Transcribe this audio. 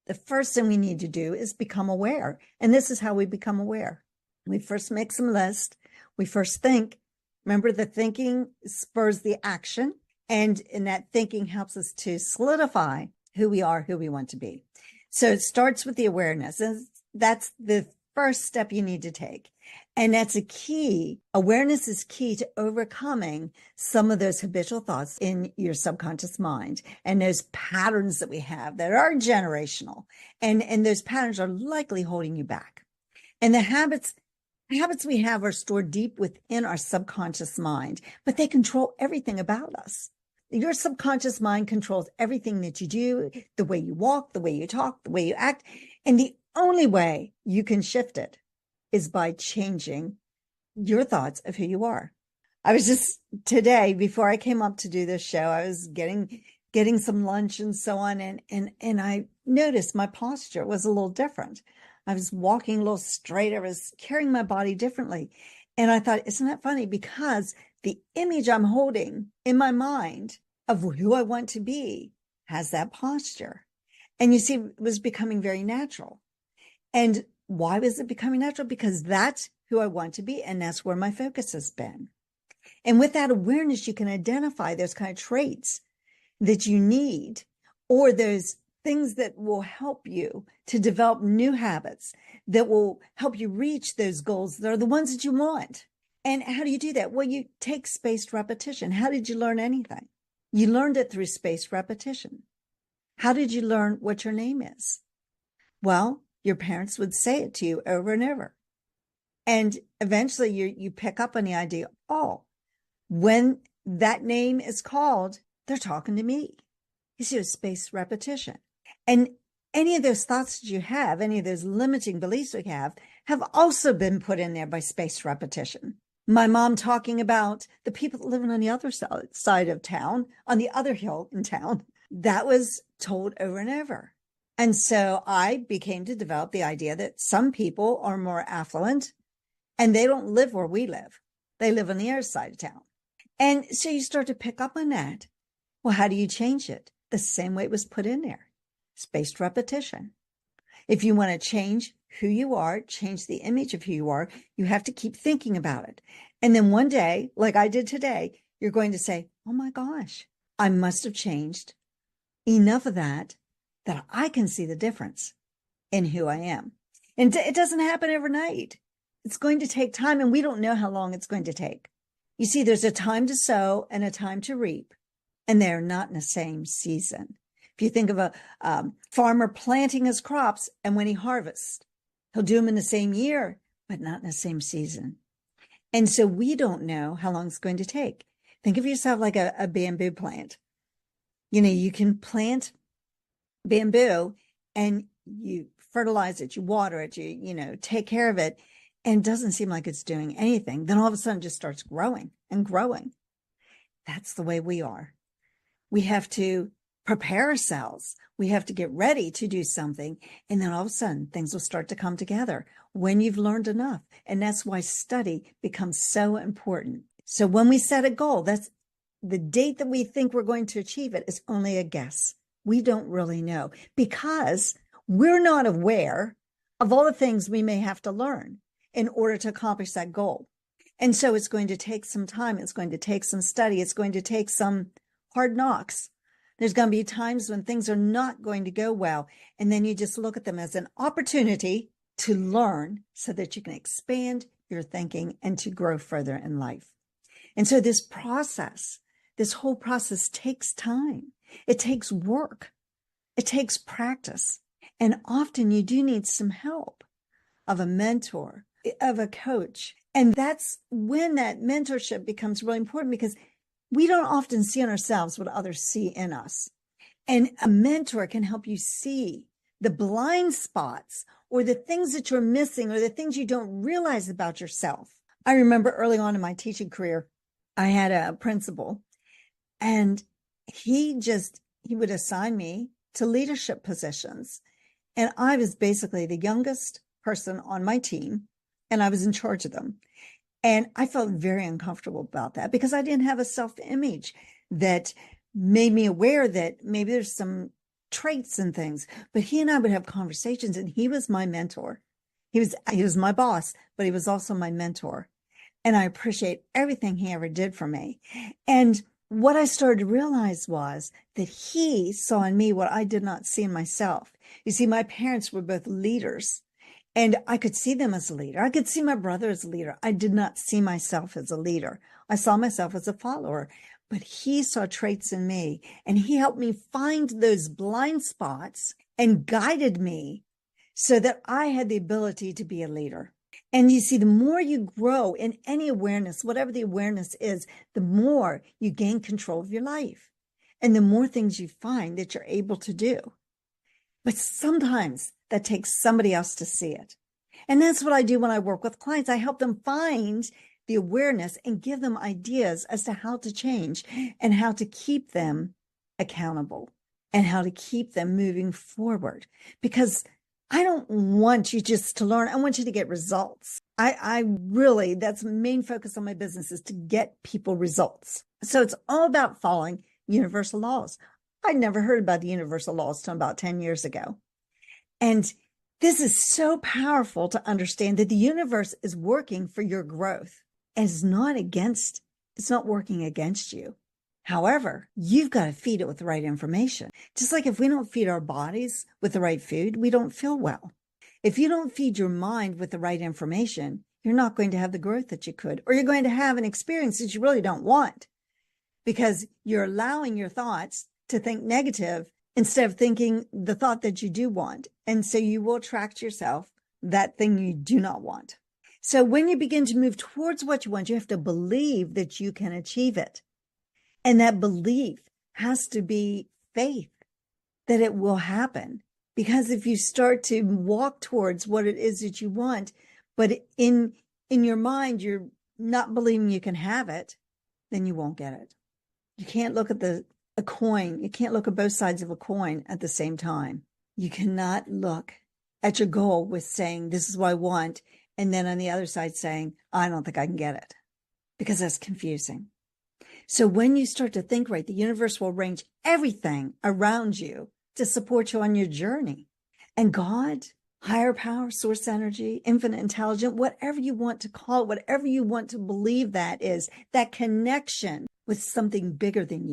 The first thing we need to do is become aware. And this is how we become aware. We first make some list. We first think. Remember, the thinking spurs the action. And in that thinking helps us to solidify who we are, who we want to be. So it starts with the awareness. And that's the first step you need to take. And that's a key. Awareness is key to overcoming some of those habitual thoughts in your subconscious mind and those patterns that we have that are generational. And those patterns are likely holding you back. And the habits we have are stored deep within our subconscious mind, but they control everything about us. Your subconscious mind controls everything that you do, the way you walk, the way you talk, the way you act. And the only way you can shift it is by changing your thoughts of who you are. I was just today, before I came up to do this show, I was getting some lunch and so on. And I noticed my posture was a little different. I was walking a little straight. I was carrying my body differently. And I thought, isn't that funny? Because the image I'm holding in my mind of who I want to be has that posture. And you see, it was becoming very natural. And why was it becoming natural? Because that's who I want to be. And that's where my focus has been. And with that awareness, you can identify those kind of traits that you need, or those things that will help you to develop new habits that will help you reach those goals that are the ones that you want. And how do you do that? Well, you take spaced repetition. How did you learn anything? You learned it through spaced repetition. How did you learn what your name is? Well, your parents would say it to you over and over. And eventually you pick up on the idea, oh, when that name is called, they're talking to me. You see, it's spaced repetition. And any of those thoughts that you have, any of those limiting beliefs we have also been put in there by spaced repetition. My mom talking about the people living on the other side of town, on the other hill in town, that was told over and over. And so I became to develop the idea that some people are more affluent and they don't live where we live. They live on the other side of town. And so you start to pick up on that. Well, how do you change it? The same way it was put in there. Spaced repetition. If you want to change who you are, change the image of who you are, you have to keep thinking about it. And then one day, like I did today, you're going to say, oh my gosh, I must have changed enough of that I can see the difference in who I am. And it doesn't happen overnight. It's going to take time, and we don't know how long it's going to take. You see, there's a time to sow and a time to reap, and they're not in the same season. If you think of a farmer planting his crops, and when he harvests, he'll do them in the same year, but not in the same season. And so we don't know how long it's going to take. Think of yourself like a bamboo plant. You know, you can plant bamboo and you fertilize it, you water it, you take care of it, and it doesn't seem like it's doing anything. Then all of a sudden it just starts growing and growing. That's the way we are. We have to prepare ourselves. We have to get ready to do something. And then all of a sudden things will start to come together when you've learned enough. And that's why study becomes so important. So when we set a goal, that's the date that we think we're going to achieve it is only a guess. We don't really know because we're not aware of all the things we may have to learn in order to accomplish that goal. And so it's going to take some time. It's going to take some study. It's going to take some hard knocks. There's going to be times when things are not going to go well. And then you just look at them as an opportunity to learn so that you can expand your thinking and to grow further in life. And so this whole process takes time. It takes work. It takes practice. And often you do need some help of a mentor, of a coach. And that's when that mentorship becomes really important because we don't often see in ourselves what others see in us. And a mentor can help you see the blind spots or the things that you're missing or the things you don't realize about yourself. I remember early on in my teaching career, I had a principal and he would assign me to leadership positions. And I was basically the youngest person on my team and I was in charge of them. And I felt very uncomfortable about that because I didn't have a self-image that made me aware that maybe there's some traits and things, but he and I would have conversations, and he was my mentor. He was my boss, but he was also my mentor. And I appreciate everything he ever did for me. And what I started to realize was that he saw in me what I did not see in myself. You see, my parents were both leaders, and I could see them as a leader. I could see my brother as a leader. I did not see myself as a leader. I saw myself as a follower, but he saw traits in me, and he helped me find those blind spots and guided me so that I had the ability to be a leader. And you see, the more you grow in any awareness, whatever the awareness is, the more you gain control of your life and the more things you find that you're able to do. But sometimes that takes somebody else to see it. And that's what I do when I work with clients. I help them find the awareness and give them ideas as to how to change and how to keep them accountable and how to keep them moving forward. Because I don't want you just to learn. I want you to get results. I really, that's the main focus on my business, is to get people results. So it's all about following universal laws. I'd never heard about the universal laws until about 10 years ago. And this is so powerful to understand that the universe is working for your growth and it's not working against you. However, you've got to feed it with the right information. Just like if we don't feed our bodies with the right food, we don't feel well. If you don't feed your mind with the right information, you're not going to have the growth that you could, or you're going to have an experience that you really don't want because you're allowing your thoughts to think negative instead of thinking the thought that you do want. And so you will attract yourself that thing you do not want. So when you begin to move towards what you want, you have to believe that you can achieve it. And that belief has to be faith that it will happen. Because if you start to walk towards what it is that you want, but in your mind, you're not believing you can have it, then you won't get it. You can't look at a coin. You can't look at both sides of a coin at the same time. You cannot look at your goal with saying, this is what I want, and then on the other side saying, I don't think I can get it, because that's confusing. So when you start to think right, the universe will arrange everything around you to support you on your journey. And God, higher power, source energy, infinite intelligence, whatever you want to call it, whatever you want to believe that is, that connection with something bigger than you